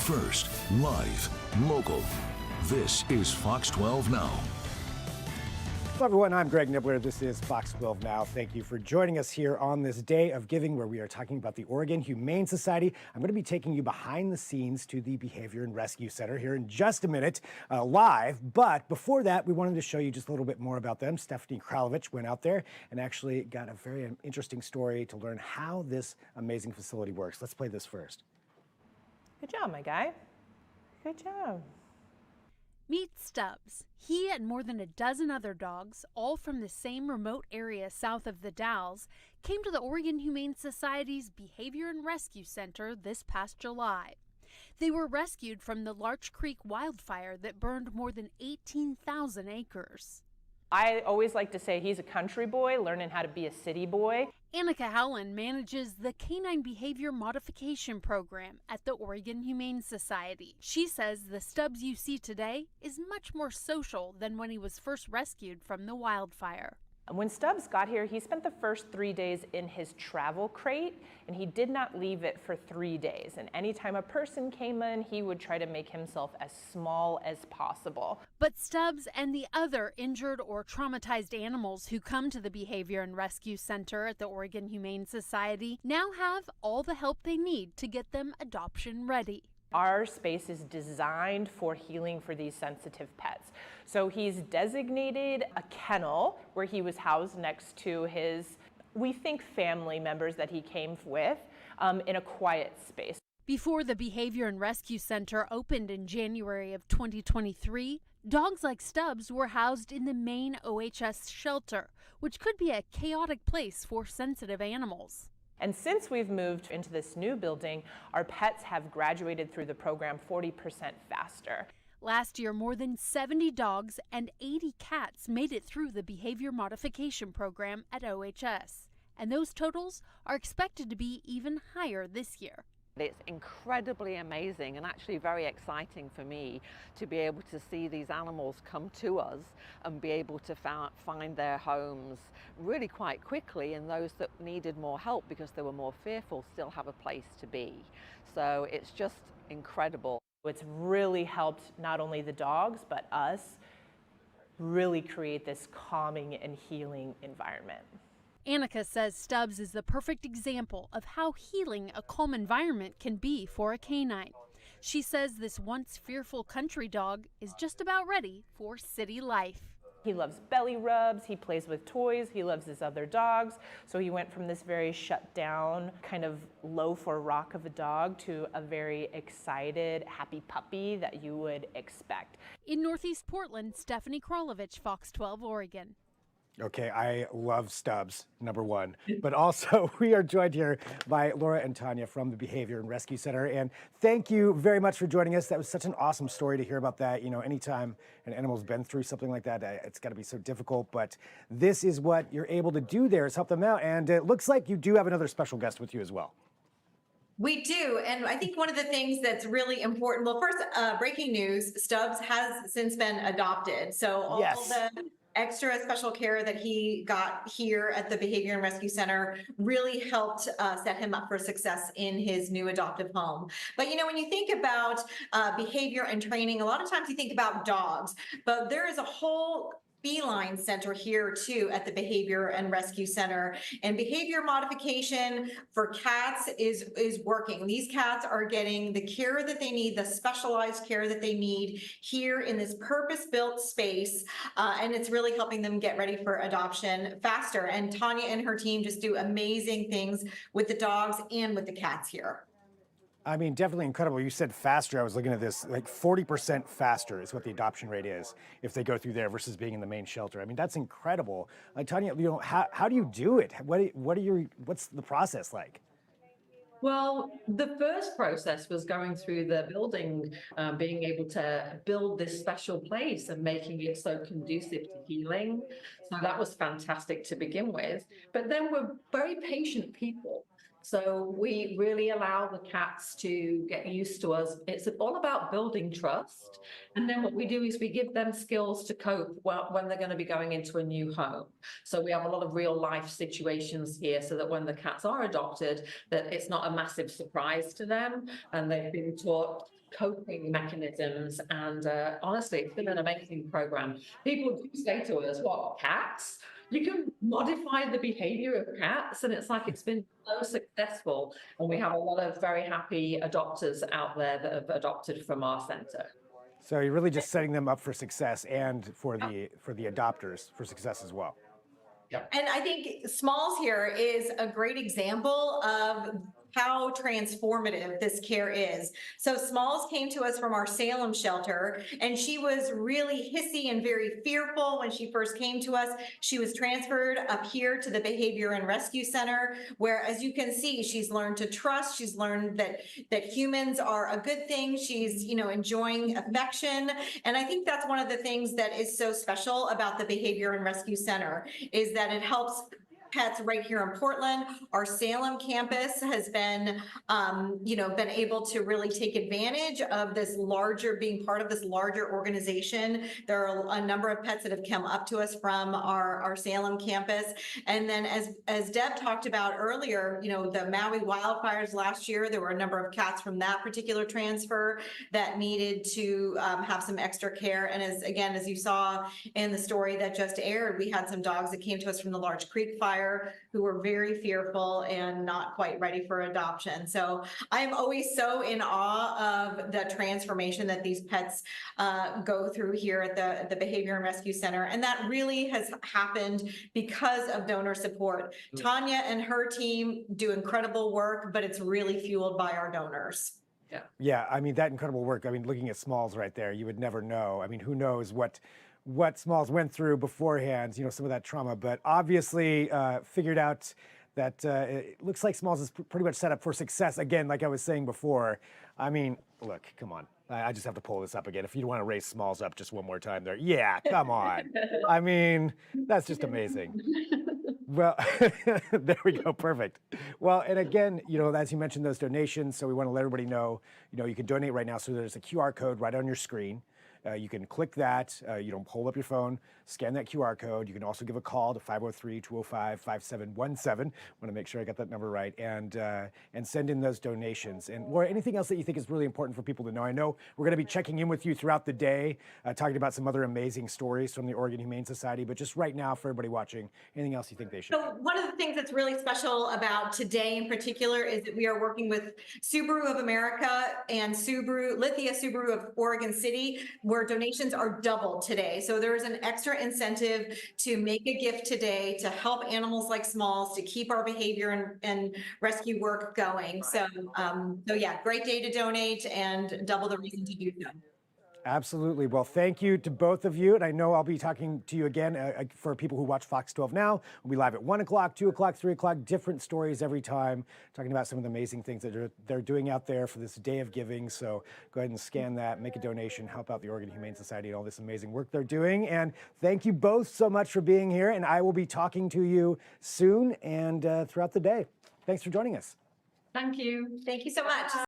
First, live, local. This is Fox 12 Now. Hello everyone, I'm Greg Nibbler. This is Fox 12 Now. Thank you for joining us here on this day of giving where we are talking about the Oregon Humane Society. I'm going to be taking you behind the scenes to the Behavior and Rescue Center here in just a minute, live. But before that, we wanted to show you just a little bit more about them. Stephanie Kralovich went out there and actually got a very interesting story to learn how this amazing facility works. Let's play this first. Good job, my guy. Good job. Meet Stubbs. He and more than a dozen other dogs, all from the same remote area south of the Dalles, came to the Oregon Humane Society's Behavior and Rescue Center this past July. They were rescued from the Larch Creek wildfire that burned more than 18,000 acres. I always like to say he's a country boy learning how to be a city boy. Annika Howland manages the Canine Behavior Modification Program at the Oregon Humane Society. She says the Stubbs you see today is much more social than when he was first rescued from the wildfire. When Stubbs got here, he spent the first 3 days in his travel crate, and he did not leave it for 3 days. And anytime a person came in, he would try to make himself as small as possible. But Stubbs and the other injured or traumatized animals who come to the Behavior and Rescue Center at the Oregon Humane Society now have all the help they need to get them adoption ready. Our space is designed for healing for these sensitive pets. So he's designated a kennel where he was housed next to his, we think, family members that he came with in a quiet space. Before the Behavior and Rescue Center opened in January of 2023, dogs like Stubbs were housed in the main OHS shelter, which could be a chaotic place for sensitive animals. And since we've moved into this new building, our pets have graduated through the program 40% faster. Last year, more than 70 dogs and 80 cats made it through the Behavior Modification Program at OHS. And those totals are expected to be even higher this year. It's incredibly amazing and actually very exciting for me to be able to see these animals come to us and be able to find their homes really quite quickly, and those that needed more help because they were more fearful still have a place to be. So it's just incredible. It's really helped not only the dogs but us really create this calming and healing environment. Annika says Stubbs is the perfect example of how healing a calm environment can be for a canine. She says this once fearful country dog is just about ready for city life. He loves belly rubs, he plays with toys, he loves his other dogs. So he went from this very shut down, kind of low for rock of a dog to a very excited, happy puppy that you would expect. In Northeast Portland, Stephanie Kralovich, Fox 12 Oregon. Okay, I love Stubbs, number one. But also, we are joined here by Laura and Tanya from the Behavior and Rescue Center. And thank you very much for joining us. That was such an awesome story to hear about that. You know, anytime an animal's been through something like that, it's got to be so difficult. But this is what you're able to do there, is help them out. And it looks like you do have another special guest with you as well. We do. And I think one of the things that's really important, well, first, breaking news, Stubbs has since been adopted. So all the extra special care that he got here at the Behavior and Rescue Center really helped set him up for success in his new adoptive home. But you know, when you think about behavior and training, a lot of times you think about dogs, but there is a whole feline center here too at the Behavior and Rescue Center, and behavior modification for cats is working. These cats are getting the care that they need, the specialized care that they need here in this purpose-built space, and it's really helping them get ready for adoption faster. And Tanya and her team just do amazing things with the dogs and with the cats here. I mean, definitely incredible. You said faster. I was looking at this, like 40% faster is what the adoption rate is if they go through there versus being in the main shelter. I mean, that's incredible. Tanya, you know, how do you do it? What's the process like? Well, the first process was going through the building, being able to build this special place and making it so conducive to healing. So that was fantastic to begin with. But then we're very patient people. So we really allow the cats to get used to us. It's all about building trust. And then what we do is we give them skills to cope when they're going to be going into a new home. So we have a lot of real life situations here so that when the cats are adopted, that it's not a massive surprise to them. And they've been taught coping mechanisms. And honestly, it's been an amazing program. People do say to us, what, cats? You can modify the behavior of cats, and it's like it's been so successful. And we have a lot of very happy adopters out there that have adopted from our center. So you're really just setting them up for success, and for the adopters for success as well. And I think Smalls here is a great example of how transformative this care is. So Smalls came to us from our Salem shelter, and she was really hissy and very fearful when she first came to us. She was transferred up here to the Behavior and Rescue Center, where, as you can see, she's learned to trust. She's learned that humans are a good thing. She's, enjoying affection. And I think that's one of the things that is so special about the Behavior and Rescue Center, is that it helps pets right here in Portland. Our Salem campus has been, been able to really take advantage of being part of this larger organization. There are a number of pets that have come up to us from our Salem campus. And then as Deb talked about earlier, the Maui wildfires last year, there were a number of cats from that particular transfer that needed to have some extra care. And as you saw in the story that just aired, we had some dogs that came to us from the Large Creek fire who were very fearful and not quite ready for adoption. So I'm always so in awe of the transformation that these pets go through here at the Behavior and Rescue Center. And that really has happened because of donor support. Tanya and her team do incredible work, but it's really fueled by our donors. Yeah, I mean, that incredible work. I mean, looking at Smalls right there, you would never know. I mean, who knows what Smalls went through beforehand, some of that trauma, but obviously figured out that it looks like Smalls is pretty much set up for success. Again, like I was saying before, I mean, look, come on. I just have to pull this up again. If you want to raise Smalls up just one more time there. Yeah, come on. I mean, that's just amazing. Well, there we go. Perfect. Well, and again, as you mentioned, those donations, so we want to let everybody know, you can donate right now. So there's a QR code right on your screen. You can click that, hold up your phone, scan that QR code. You can also give a call to 503-205-5717. Want to make sure I got that number right, and send in those donations. And Laura, anything else that you think is really important for people to know? I know we're going to be checking in with you throughout the day, talking about some other amazing stories from the Oregon Humane Society, but just right now for everybody watching, anything else you think they should? So one of the things that's really special about today in particular is that we are working with Subaru of America and Lithia Subaru of Oregon City, where donations are doubled today. So there is an extra incentive to make a gift today to help animals like Smalls, to keep our behavior and rescue work going. So yeah, great day to donate and double the reason to do so. Absolutely. Well, thank you to both of you. And I know I'll be talking to you again for people who watch Fox 12 now. We'll be live at 1 o'clock, 2 o'clock, 3 o'clock, different stories every time, talking about some of the amazing things that they're doing out there for this day of giving. So go ahead and scan that, make a donation, help out the Oregon Humane Society and all this amazing work they're doing. And thank you both so much for being here. And I will be talking to you soon and throughout the day. Thanks for joining us. Thank you. Thank you so much.